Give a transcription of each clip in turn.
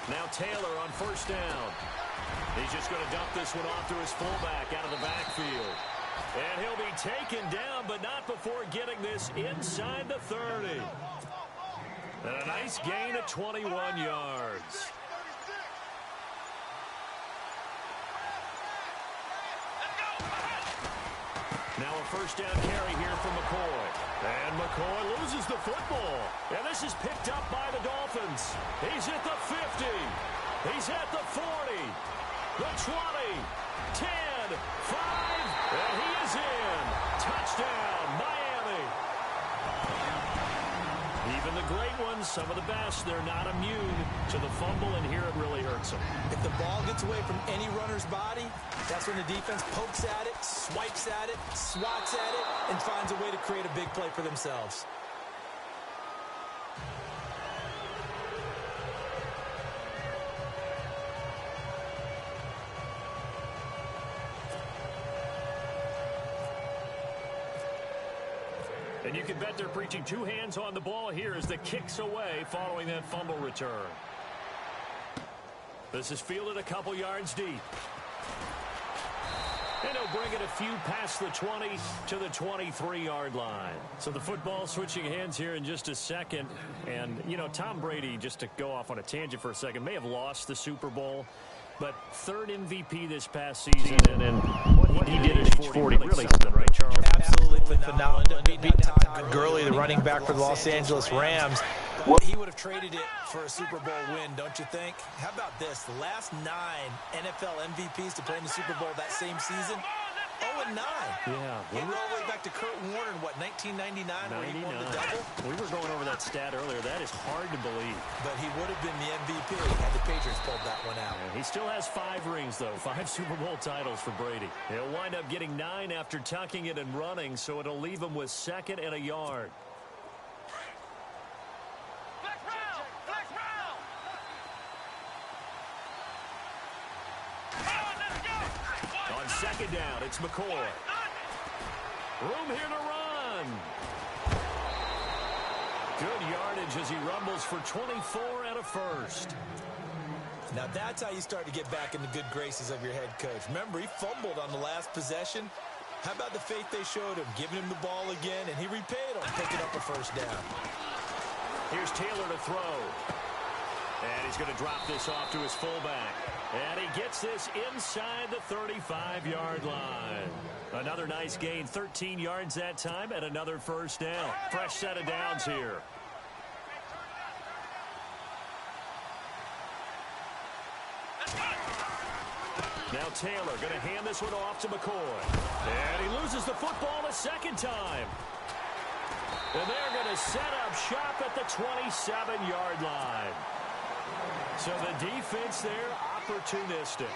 Now Taylor on first down. He's just going to dump this one off to his fullback out of the backfield. And he'll be taken down, but not before getting this inside the 30. And a nice gain of 21 yards. Now a first down carry here from McCoy. And McCoy loses the football. And this is picked up by the Dolphins. He's at the 50. He's at the 40. The 20. 10. 5. And he is in. Touchdown, Miami. Even the great ones, some of the best, they're not immune to the fumble, and here it really hurts them. If the ball gets away from any runner's body, that's when the defense pokes at it, swipes at it, swats at it, and finds a way to create a big play for themselves. And you can bet they're preaching two hands on the ball here as the kick's away following that fumble return. This is fielded a couple yards deep. And he'll bring it a few past the 20 to the 23-yard line. So the football switching hands here in just a second. And, you know, Tom Brady, just to go off on a tangent for a second, may have lost the Super Bowl. But third MVP this past season, and what he did at age 40, really something, right, Charles? Absolutely phenomenal. Beat Todd Gurley, the running back for the Los Angeles Rams. But he would have traded it for a Super Bowl win, don't you think? How about this? The last 9 NFL MVPs to play in the Super Bowl that same season, 0-9. Yeah. We were all the way back to Kurt Warner in, what, 1999, where he won the double? We were going over that stat earlier. That is hard to believe. But he would have been the MVP had the Patriots pulled that one out. Yeah, he still has 5 rings, though. 5 Super Bowl titles for Brady. He'll wind up getting 9 after tucking it and running, so it'll leave him with 2nd and a yard. On 2nd down, it's McCoy. Room here to run. Good yardage as he rumbles for 24 and a first. Now that's how you start to get back in the good graces of your head coach. Remember, he fumbled on the last possession. How about the faith they showed him, giving him the ball again, and he repaid him, picking up a first down. Here's Taylor to throw. And he's going to drop this off to his fullback. And he gets this inside the 35-yard line. Another nice gain, 13 yards that time, and another first down. Fresh set of downs here. Now Taylor going to hand this one off to McCoy. And he loses the football a second time. And they're going to set up shop at the 27-yard line. So the defense there, opportunistic.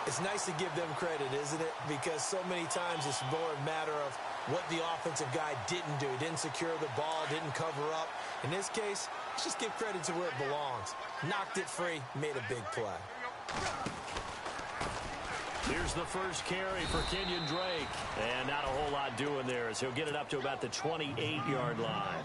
It's nice to give them credit, isn't it? Because so many times it's more a matter of what the offensive guy didn't do. He didn't secure the ball, didn't cover up. In this case, let's just give credit to where it belongs. Knocked it free, made a big play. Here's the first carry for Kenyon Drake. And not a whole lot doing there as he'll get it up to about the 28-yard line.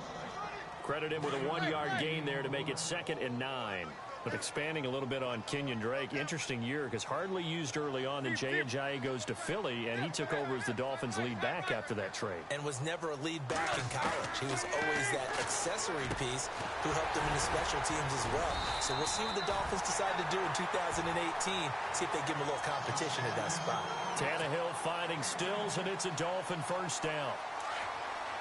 Credit him with a 1-yard gain there to make it 2nd and 9. But expanding a little bit on Kenyon Drake, interesting year because hardly used early on. Then Jay Ajayi goes to Philly, and he took over as the Dolphins' lead back after that trade. And was never a lead back in college. He was always that accessory piece who helped him in the special teams as well. So we'll see what the Dolphins decide to do in 2018. See if they give him a little competition at that spot. Tannehill finding Stills, and it's a Dolphin first down.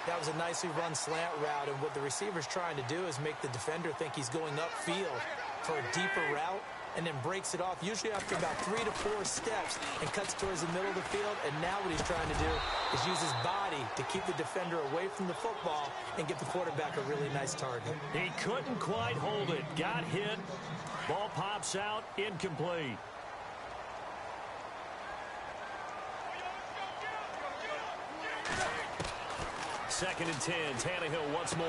That was a nicely run slant route, and what the receiver's trying to do is make the defender think he's going upfield for a deeper route, and then breaks it off, usually after about 3 to 4 steps, and cuts towards the middle of the field. And now what he's trying to do is use his body to keep the defender away from the football and get the quarterback a really nice target. He couldn't quite hold it. Got hit. Ball pops out. Incomplete. Second and 10. Tannehill once more.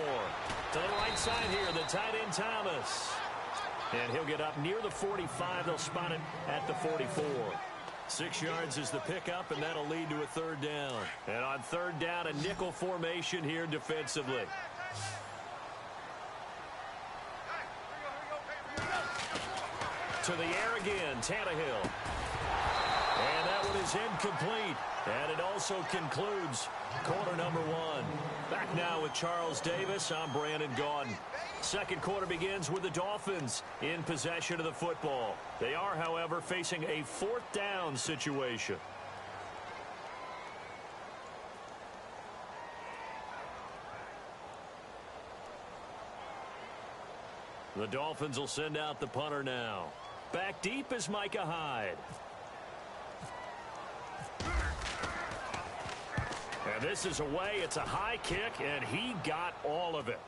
To the right side here, the tight end Thomas. And he'll get up near the 45. They'll spot it at the 44. 6 yards is the pickup, and that'll lead to a third down. And on third down, a nickel formation here defensively. To the air again, Tannehill. And that one is incomplete. And it also concludes quarter number one. Back now with Charles Davis. I'm Brandon Gaudin. Second quarter begins with the Dolphins in possession of the football. They are, however, facing a fourth down situation. The Dolphins will send out the punter now. Back deep is Micah Hyde. And this is away. It's a high kick, and he got all of it.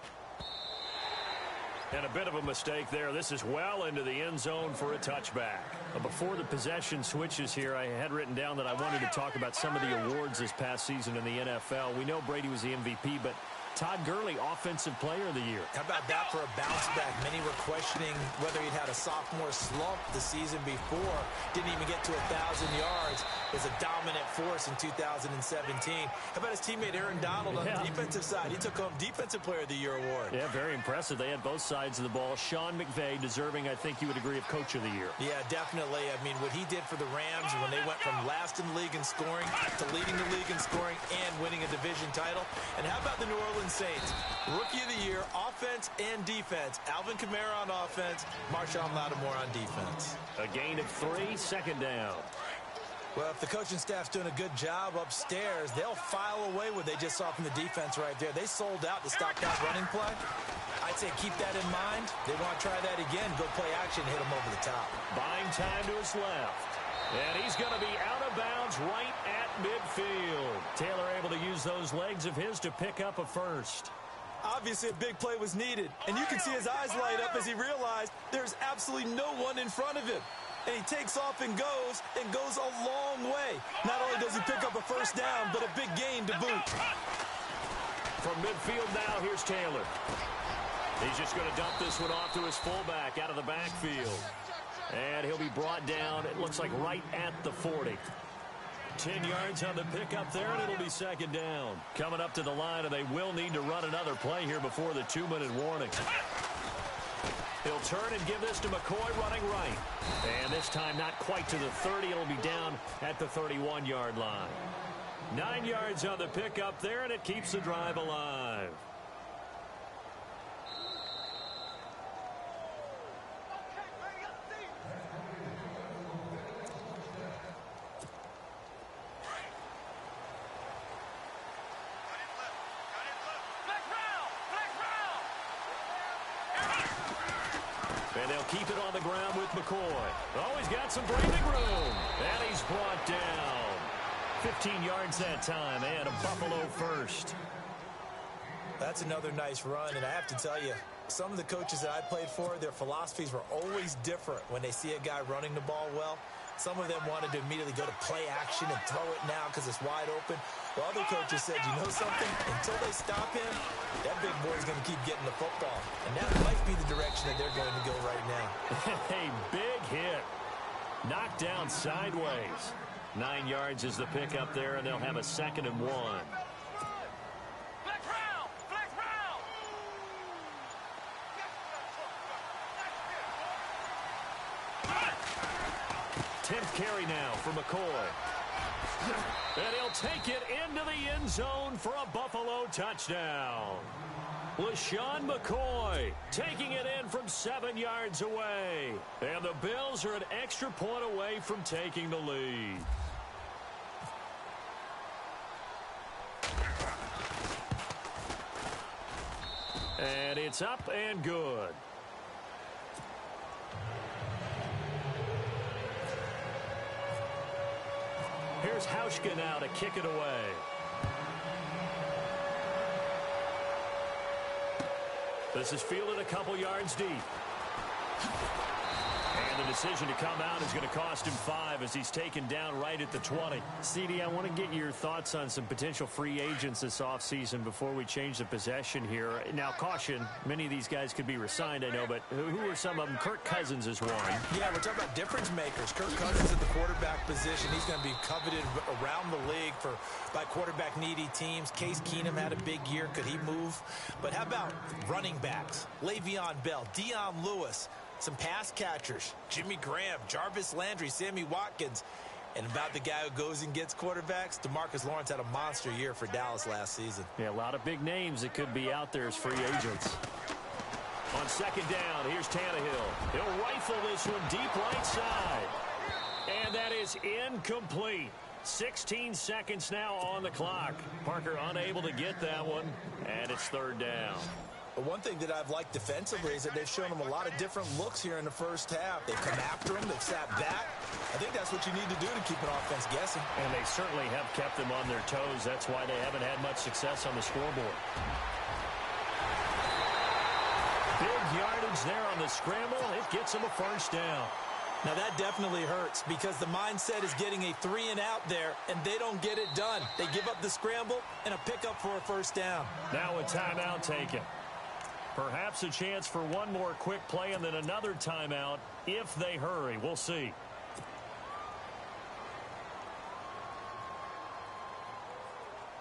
And a bit of a mistake there. This is well into the end zone for a touchback. Before the possession switches here, I had written down that I wanted to talk about some of the awards this past season in the NFL. We know Brady was the MVP, but Todd Gurley, Offensive Player of the Year. How about that for a bounce back? Many were questioning whether he'd had a sophomore slump the season before. Didn't even get to 1,000 yards. Was a dominant force in 2017. How about his teammate Aaron Donald on the defensive side? He took home Defensive Player of the Year award. Yeah, very impressive. They had both sides of the ball. Sean McVay deserving, I think you would agree, of Coach of the Year. Yeah, definitely. I mean, what he did for the Rams when they went from last in the league in scoring to leading the league in scoring and winning a division title. And how about the New Orleans Saints? Rookie of the Year, offense and defense. Alvin Kamara on offense, Marshawn Lattimore on defense. A gain of 3, second down. Well, if the coaching staff's doing a good job upstairs, they'll file away what they just saw from the defense right there. They sold out to stop that running play. I'd say keep that in mind. They want to try that again. Go play action, hit them over the top. Buying time to his left. And he's going to be out of bounds right at midfield. Taylor able to use those legs of his to pick up a first. Obviously, a big play was needed. And you can see his eyes light up as he realized there's absolutely no one in front of him. And he takes off and goes a long way. Not only does he pick up a first down, but a big gain to boot. From midfield now, here's Taylor. He's just going to dump this one off to his fullback out of the backfield. And he'll be brought down, it looks like, right at the 40. 10 yards on the pickup there, and it'll be second down. Coming up to the line, and they will need to run another play here before the 2-minute warning. He'll turn and give this to McCoy running right. And this time not quite to the 30. It'll be down at the 31-yard line. 9 yards on the pickup there, and it keeps the drive alive. And they'll keep it on the ground with McCoy. Oh, he's got some breathing room. And he's brought down. 15 yards that time, and a Buffalo first. That's another nice run, and I have to tell you, some of the coaches that I played for, their philosophies were always different when they see a guy running the ball well. Some of them wanted to immediately go to play action and throw it now because it's wide open. While other coaches said, you know something? Until they stop him, that big boy's going to keep getting the football. And that might be the direction that they're going to go right now. A big hit. Knocked down sideways. 9 yards is the pickup there, and they'll have a 2nd and 1. Flex round! Flex round! 10th carry now for McCoy. And he'll take it into the end zone for a Buffalo touchdown. LaShawn McCoy taking it in from 7 yards away. And the Bills are an extra point away from taking the lead. And it's up and good. Here's Hauschka now to kick it away. This is fielded a couple yards deep. And the decision to come out is going to cost him 5 as he's taken down right at the 20. CD, I want to get your thoughts on some potential free agents this offseason before we change the possession here. Now, caution, many of these guys could be re-signed, I know, but who are some of them? Kirk Cousins is one. Yeah, we're talking about difference makers. Kirk Cousins at the quarterback position. He's going to be coveted around the league by quarterback-needy teams. Case Keenum had a big year. Could he move? But how about running backs? Le'Veon Bell, Dion Lewis. some pass catchers. Jimmy Graham, Jarvis Landry, Sammy Watkins. And about the guy who goes and gets quarterbacks, DeMarcus Lawrence had a monster year for Dallas last season. Yeah, a lot of big names that could be out there as free agents. On second down, here's Tannehill. He'll rifle this one deep right side. And that is incomplete. 16 seconds now on the clock. Parker unable to get that one, and it's third down. But one thing that I've liked defensively is that they've shown them a lot of different looks here in the first half. They've come after them. They've sat back. I think that's what you need to do to keep an offense guessing. And they certainly have kept them on their toes. That's why they haven't had much success on the scoreboard. Big yardage there on the scramble. It gets them a first down. Now that definitely hurts because the mindset is getting a 3-and-out there, and they don't get it done. They give up the scramble and a pickup for a first down. Now a timeout taken. Perhaps a chance for one more quick play and then another timeout if they hurry. We'll see.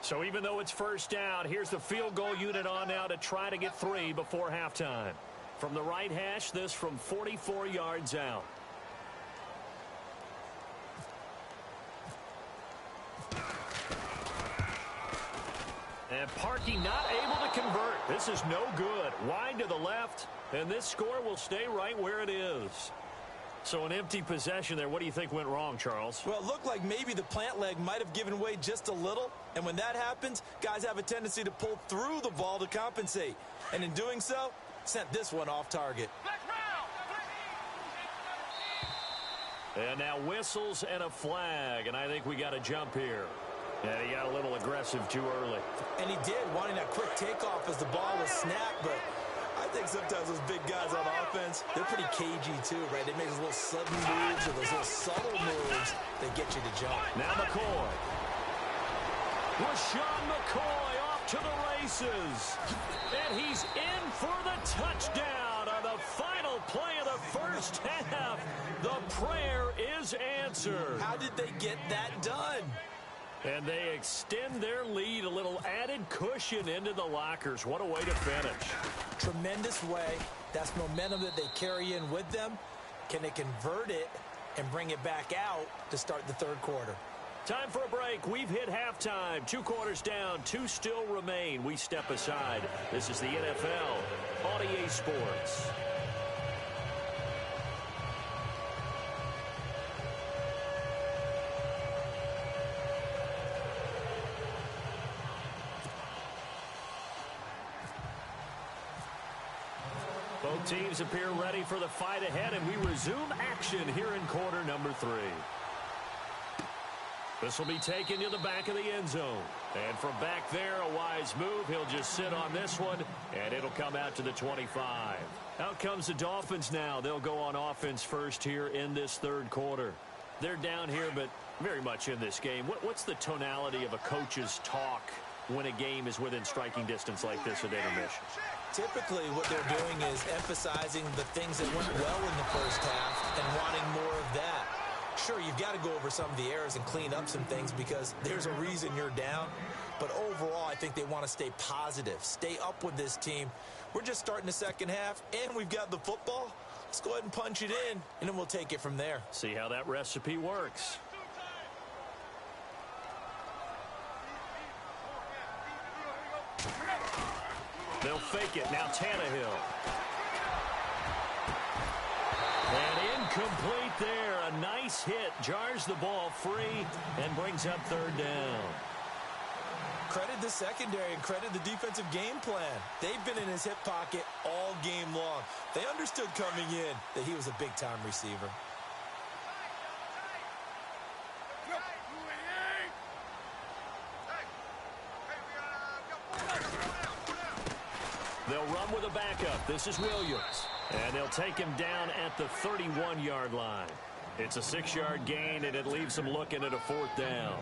So even though it's first down, here's the field goal unit on now to try to get 3 before halftime. From the right hash, this from 44 yards out. And Parkey not able to convert. This is no good. Wide to the left, and this score will stay right where it is. So an empty possession there. What do you think went wrong, Charles? Well, it looked like maybe the plant leg might have given way just a little. And when that happens, guys have a tendency to pull through the ball to compensate. And in doing so, sent this one off target. And now whistles and a flag. And I think we got a jump here. And he got a little aggressive too early. And he did, wanting that quick takeoff as the ball was snapped. But I think sometimes those big guys on offense, they're pretty cagey too, right? They make those little sudden moves or those little subtle moves that get you to jump. Now McCoy. Rashawn McCoy off to the races. And he's in for the touchdown on the final play of the first half. The prayer is answered. How did they get that done? And they extend their lead, a little added cushion into the lockers. What a way to finish. Tremendous way. That's momentum that they carry in with them. Can they convert it and bring it back out to start the third quarter? Time for a break. We've hit halftime. 2 quarters down, 2 still remain. We step aside. This is the NFL on EA Sports. Both teams appear ready for the fight ahead, and we resume action here in quarter number 3. This will be taken to the back of the end zone. And from back there, a wise move. He'll just sit on this one, and it'll come out to the 25. Out comes the Dolphins now. They'll go on offense first here in this third quarter. They're down here, but very much in this game. What's the tonality of a coach's talk when a game is within striking distance like this at intermission? Typically, what they're doing is emphasizing the things that went well in the first half and wanting more of that. Sure, you've got to go over some of the errors and clean up some things because there's a reason you're down. But overall, I think they want to stay positive, stay up with this team. We're just starting the second half, and we've got the football. Let's go ahead and punch it in, and then we'll take it from there. See how that recipe works. They'll fake it. Now Tannehill. And incomplete there. A nice hit. Jars the ball free and brings up third down. Credit the secondary and credit the defensive game plan. They've been in his hip pocket all game long. They understood coming in that he was a big-time receiver. They'll run with a backup. This is Williams. And they'll take him down at the 31-yard line. It's a 6-yard gain, and it leaves them looking at a fourth down.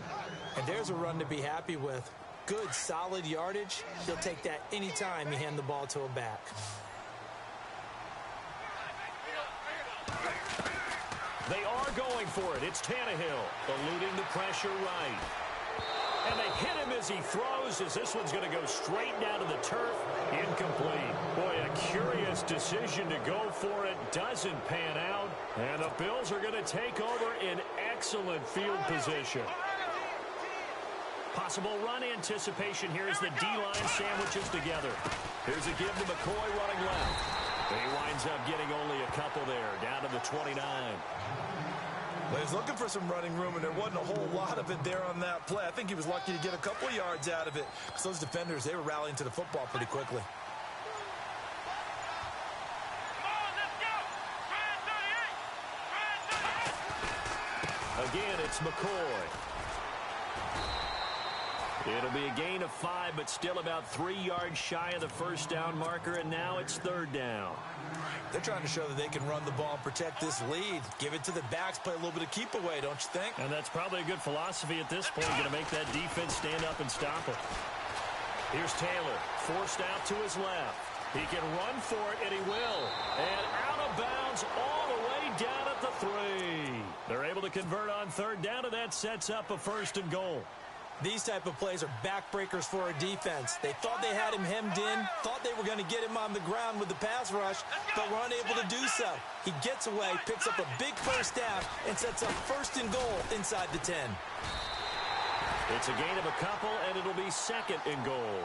And there's a run to be happy with. Good, solid yardage. He'll take that anytime you hand the ball to a back. They are going for it. It's Tannehill eluding the pressure right. And they hit him as he throws, as this one's going to go straight down to the turf. Incomplete. Boy, a curious decision to go for it. Doesn't pan out. And the Bills are going to take over in excellent field position. Possible run anticipation here as the D-line sandwiches together. Here's a give to McCoy running left. He winds up getting only a couple there, down to the 29. Well, he was looking for some running room, and there wasn't a whole lot of it there on that play. I think he was lucky to get a couple of yards out of it, because those defenders, they were rallying to the football pretty quickly. Again, it's McCoy. It'll be a gain of 5, but still about 3 yards shy of the first down marker, and now it's third down. They're trying to show that they can run the ball and protect this lead. Give it to the backs, play a little bit of keep away, don't you think? And that's probably a good philosophy at this point, going to make that defense stand up and stop it. Here's Taylor, forced out to his left. He can run for it, and he will. And out of bounds all the way down at the 3. They're able to convert on third down, and that sets up a 1st and goal. These type of plays are backbreakers for a defense. They thought they had him hemmed in, thought they were going to get him on the ground with the pass rush, but were unable to do so. He gets away, picks up a big first down, and sets up 1st and goal inside the 10. It's a gain of a couple, and it'll be 2nd and goal.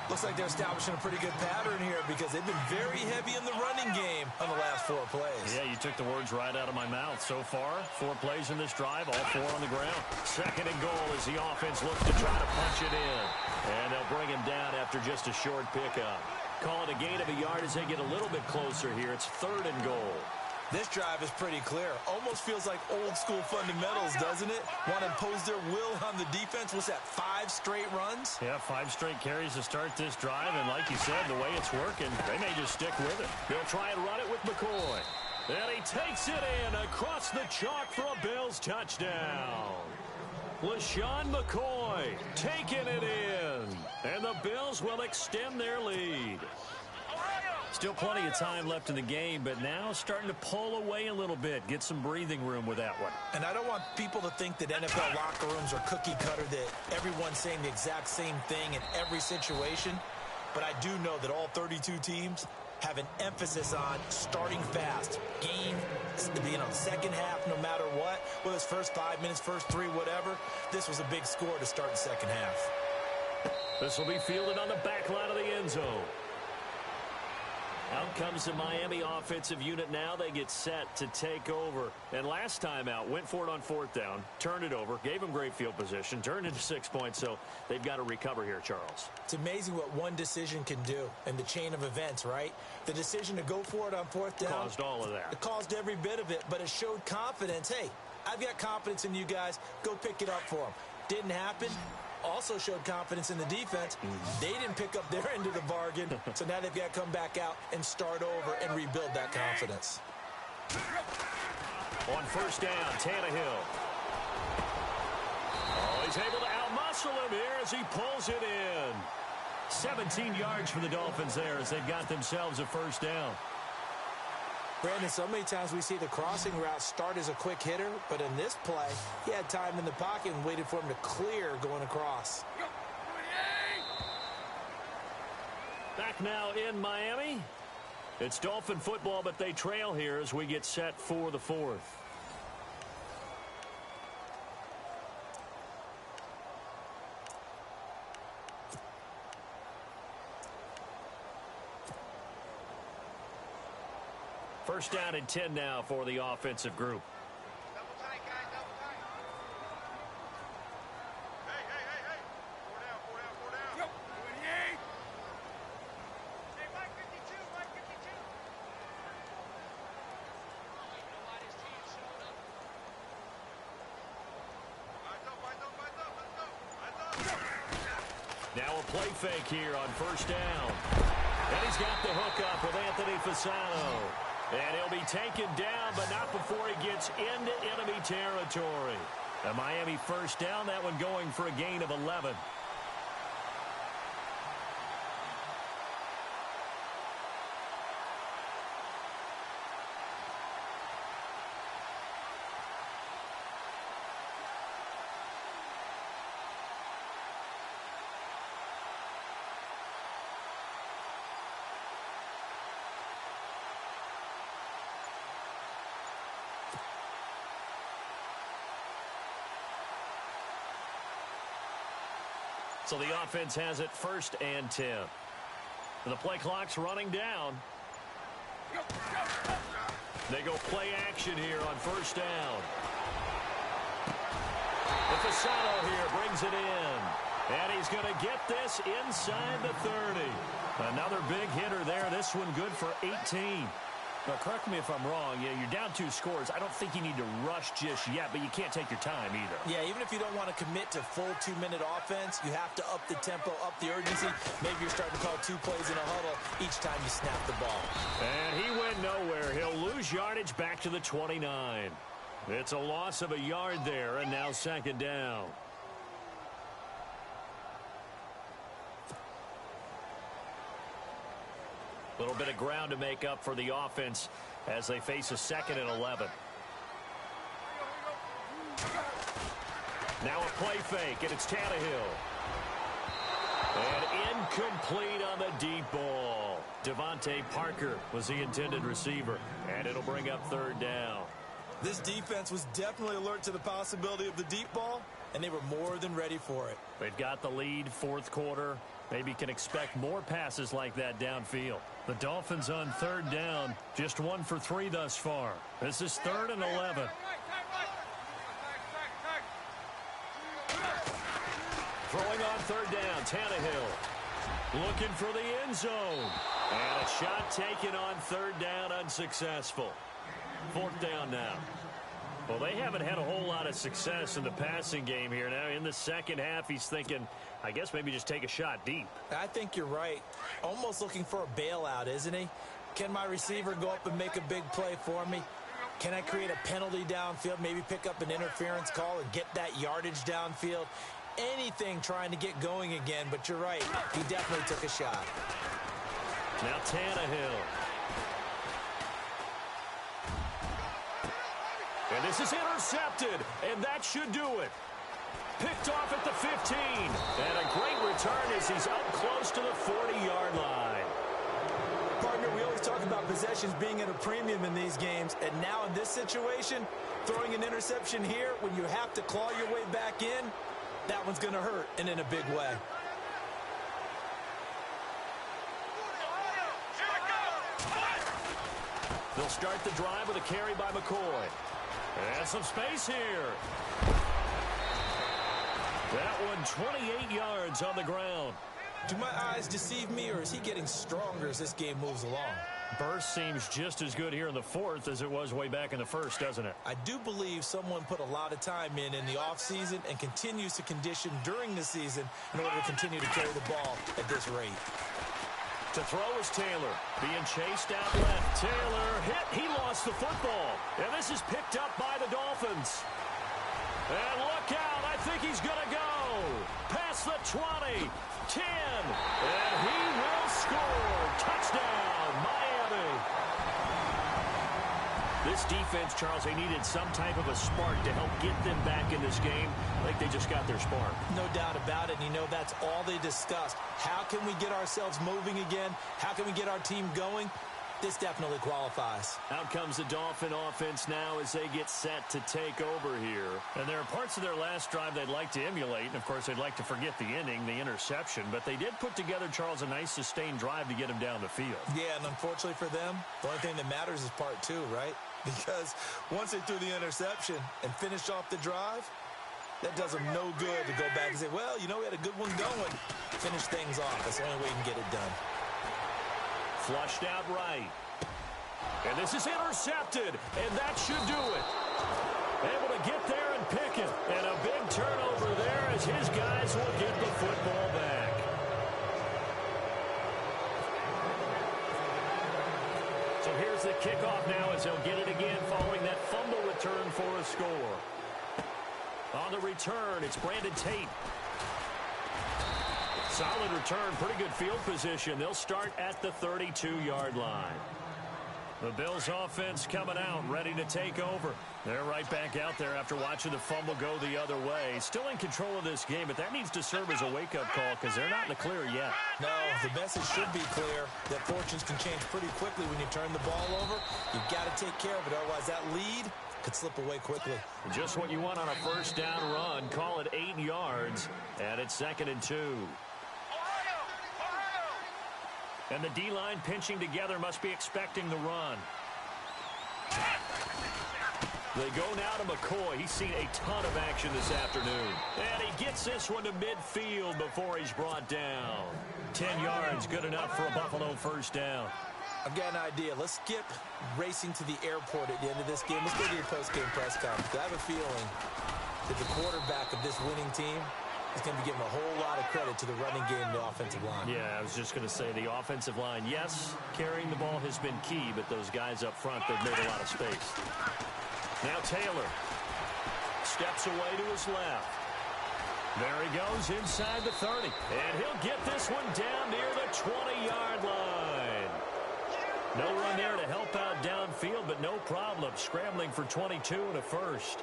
Looks like they're establishing a pretty good pattern here because they've been very heavy in the running game on the last 4 plays. Yeah, you took the words right out of my mouth. So far, 4 plays in this drive, all 4 on the ground. 2nd and goal as the offense looks to try to punch it in. And they'll bring him down after just a short pickup. Call it a gain of a yard as they get a little bit closer here. It's 3rd and goal. This drive is pretty clear. Almost feels like old school fundamentals, doesn't it? Want to impose their will on the defense. What's that, 5 straight runs? Yeah, 5 straight carries to start this drive. And like you said, the way it's working, they may just stick with it. They'll try and run it with McCoy. And he takes it in across the chalk for a Bills touchdown. LaShawn McCoy taking it in. And the Bills will extend their lead. Still plenty of time left in the game, but now starting to pull away a little bit. Get some breathing room with that one. And I don't want people to think that NFL locker rooms are cookie cutter, that everyone's saying the exact same thing in every situation. But I do know that all 32 teams have an emphasis on starting fast. Game, second half, no matter what. Whether it's first 5 minutes, first 3, whatever. This was a big score to start the second half. This will be fielded on the back line of the end zone. Out comes the Miami offensive unit now. They get set to take over. And last time out, went for it on 4th down, turned it over, gave them great field position, turned into 6 points, so they've got to recover here, Charles. It's amazing what one decision can do in the chain of events, right? The decision to go for it on 4th down. Caused all of that. It caused every bit of it, but it showed confidence. Hey, I've got confidence in you guys. Go pick it up for them. Didn't happen. Also showed confidence in the defense. They didn't pick up their end of the bargain, so now they've got to come back out and start over and rebuild that confidence. On 1st down, Tannehill. Oh, he's able to outmuscle him here as he pulls it in. 17 yards for the Dolphins there as they've got themselves a 1st down. Brandon, so many times we see the crossing route start as a quick hitter, but in this play, he had time in the pocket and waited for him to clear going across. Back now in Miami. It's Dolphin football, but they trail here as we get set for the 4th. First down and 10 now for the offensive group. Double tight, guys, double tight. Hey. 4 down. Go. 28. Hey, Mike 52. Now a play fake here on 1st down. And he's got the hook up with Anthony Fasano. And he'll be taken down, but not before he gets into enemy territory. A Miami 1st down, that one going for a gain of 11. So the offense has it 1st and 10. The play clock's running down. They go play action here on 1st down. The Fasano here brings it in. And he's going to get this inside the 30. Another big hitter there. This one good for 18. Now, correct me if I'm wrong. Yeah, you're down 2 scores. I don't think you need to rush just yet, but you can't take your time either. Yeah, even if you don't want to commit to full 2-minute offense, you have to up the tempo, up the urgency. Maybe you're starting to call 2 plays in a huddle each time you snap the ball. And he went nowhere. He'll lose yardage back to the 29. It's a loss of a yard there, and now 2nd down. A little bit of ground to make up for the offense as they face a 2nd and 11. Now a play fake, and it's Tannehill. And incomplete on the deep ball. Devontae Parker was the intended receiver, and it'll bring up 3rd down. This defense was definitely alert to the possibility of the deep ball, and they were more than ready for it. They've got the lead, 4th quarter. Maybe can expect more passes like that downfield. The Dolphins on 3rd down, just 1 for 3 thus far. This is 3rd and 11. Throwing on 3rd down, Tannehill. Looking for the end zone. And a shot taken on 3rd down, unsuccessful. 4th down now. Well, they haven't had a whole lot of success in the passing game here. Now, in the 2nd half, he's thinking, I guess maybe just take a shot deep. I think you're right. Almost looking for a bailout, isn't he? Can my receiver go up and make a big play for me? Can I create a penalty downfield, maybe pick up an interference call and get that yardage downfield? Anything trying to get going again, but you're right. He definitely took a shot. Now Tannehill. And this is intercepted, and that should do it. Picked off at the 15. And a great return as he's up close to the 40-yard line. Partner, we always talk about possessions being at a premium in these games, and now in this situation, throwing an interception here when you have to claw your way back in, that one's going to hurt, and in a big way. They'll start the drive with a carry by McCoy. And some space here. That one 28 yards on the ground. Do my eyes deceive me, or is he getting stronger as this game moves along? Burst seems just as good here in the 4th as it was way back in the 1st, doesn't it? I do believe someone put a lot of time in the offseason and continues to condition during the season in order to continue to carry the ball at this rate. To throw is Taylor. Being chased out left. Taylor hit. He lost the football. And this is picked up by the Dolphins. And look out. I think he's going to go. Past the 20. 10. And he will score. Touchdown, Miami. This defense, Charles, they needed some type of a spark to help get them back in this game. I think they just got their spark. No doubt about it. And you know, that's all they discussed. How can we get ourselves moving again? How can we get our team going? This definitely qualifies. Out comes the Dolphin offense now as they get set to take over here. And there are parts of their last drive they'd like to emulate. And, of course, they'd like to forget the inning, the interception. But they did put together, Charles, a nice sustained drive to get him down the field. Yeah, and unfortunately for them, the only thing that matters is part 2, right? Because once they threw the interception and finished off the drive, that does them no good to go back and say, well, you know, we had a good one going. Finish things off. That's the only way you can get it done. Flushed out right. And this is intercepted, and that should do it. Able to get there and pick it. And a big turnover there as his guys will get the football back. So here's the kickoff now as they'll get it again following that fumble return for a score. On the return, it's Brandon Tate. Solid return, pretty good field position. They'll start at the 32-yard line. The Bills offense coming out, ready to take over. They're right back out there after watching the fumble go the other way. Still in control of this game, but that needs to serve as a wake-up call because they're not in the clear yet. No, the message should be clear that fortunes can change pretty quickly when you turn the ball over. You've got to take care of it, otherwise that lead could slip away quickly. Just what you want on a first down run. Call it 8 yards, and it's 2nd and 2. And the D-line pinching together must be expecting the run. They go now to McCoy. He's seen a ton of action this afternoon. And he gets this one to midfield before he's brought down. 10 yards, good enough for a Buffalo first down. I've got an idea. Let's skip racing to the airport at the end of this game. Let's go to your post-game press conference. I have a feeling that the quarterback of this winning team is going to be giving a whole lot of credit to the running game and the offensive line. Yeah, I was just going to say the offensive line, yes, carrying the ball has been key, but those guys up front, they've made a lot of space. Now Taylor steps away to his left. There he goes inside the 30. And he'll get this one down near the 20-yard line. No run there to help out downfield, but no problem. Scrambling for 22 and a first.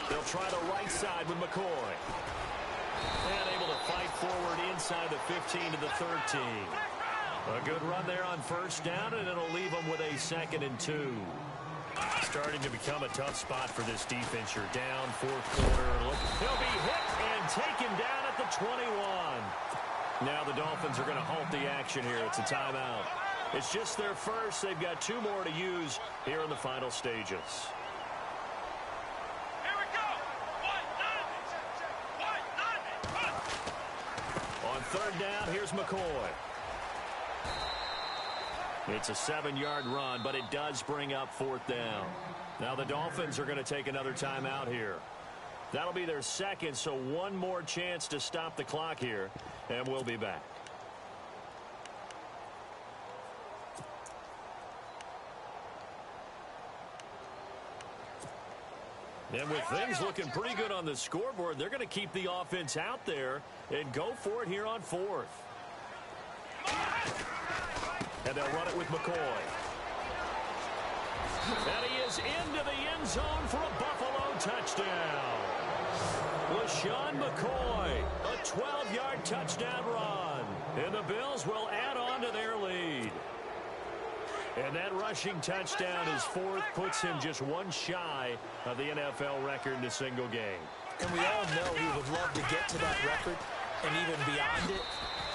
They'll try the right side with McCoy. And able to fight forward inside the 15 to the 13. A good run there on first down, and it'll leave them with a 2nd and 2. Starting to become a tough spot for this defense. You're down, fourth quarter. Look, he'll be hit and taken down at the 21. Now the Dolphins are going to halt the action here. It's a timeout. It's just their first. They've got 2 more to use here in the final stages. Here we go. On third down, here's McCoy. It's a 7-yard run, but it does bring up fourth down. Now the Dolphins are going to take another timeout here. That'll be their second, so one more chance to stop the clock here, and we'll be back. And with things looking pretty good on the scoreboard, they're going to keep the offense out there and go for it here on fourth. And they'll run it with McCoy. And he is into the end zone for a Buffalo touchdown. LaShawn McCoy, a 12-yard touchdown run. And the Bills will add on to their lead. And that rushing touchdown is fourth, puts him just one shy of the NFL record in a single game. And we all know he would love to get to that record and even beyond it.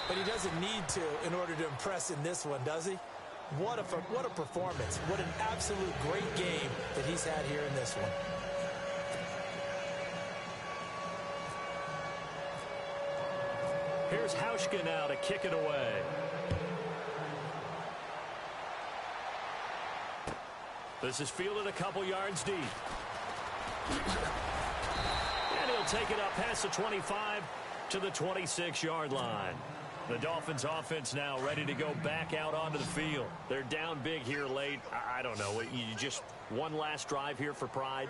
But he doesn't need to in order to impress in this one, does he? What a performance. What an absolute great game that he's had here in this one. Here's Hauschka now to kick it away. This is fielded a couple yards deep. And he'll take it up past the 25 to the 26-yard line. The Dolphins offense now ready to go back out onto the field. They're down big here late. I don't know. You just one last drive here for pride?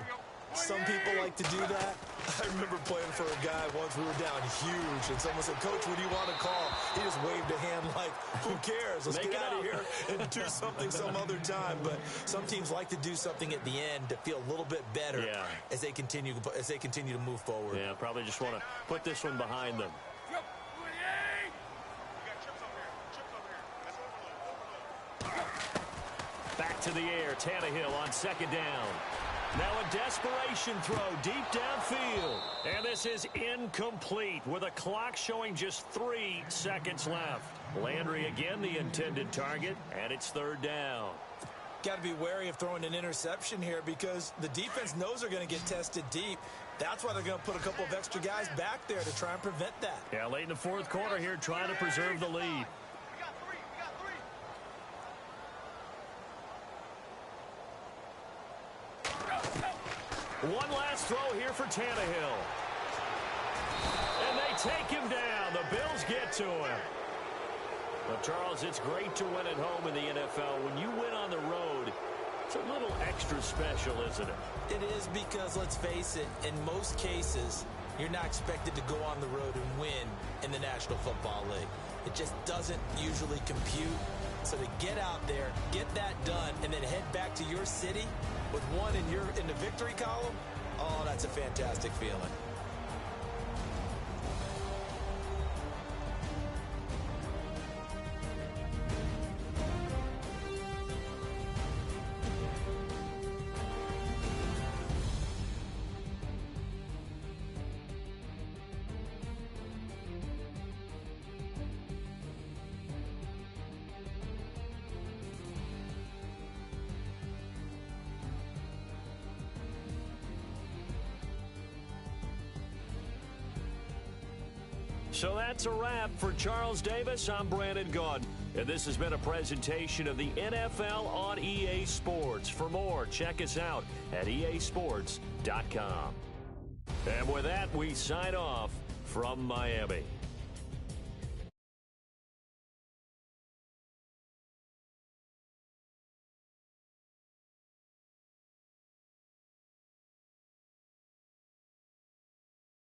Some people like to do that. I remember playing for a guy once. We were down huge, and someone said, "Coach, what do you want to call?" He just waved a hand like, who cares? Let's get out of here and do something some other time. But some teams like to do something at the end to feel a little bit better as they continue to move forward. Yeah, probably just want to put this one behind them. Back to the air, Tannehill on second down. Now a desperation throw deep downfield. And this is incomplete with a clock showing just 3 seconds left. Landry again the intended target, and it's third down. Got to be wary of throwing an interception here because the defense knows they're going to get tested deep. That's why they're going to put a couple of extra guys back there to try and prevent that. Yeah, late in the fourth quarter here trying to preserve the lead. One last throw here for Tannehill. And they take him down. The Bills get to him. But, Charles, it's great to win at home in the NFL. When you win on the road, it's a little extra special, isn't it? It is because, let's face it, in most cases, you're not expected to go on the road and win in the National Football League. It just doesn't usually compute. So to get out there, get that done, and then head back to your city with one in the victory column, oh, that's a fantastic feeling. So that's a wrap. For Charles Davis, I'm Brandon Gaudin. And this has been a presentation of the NFL on EA Sports. For more, check us out at easports.com. And with that, we sign off from Miami.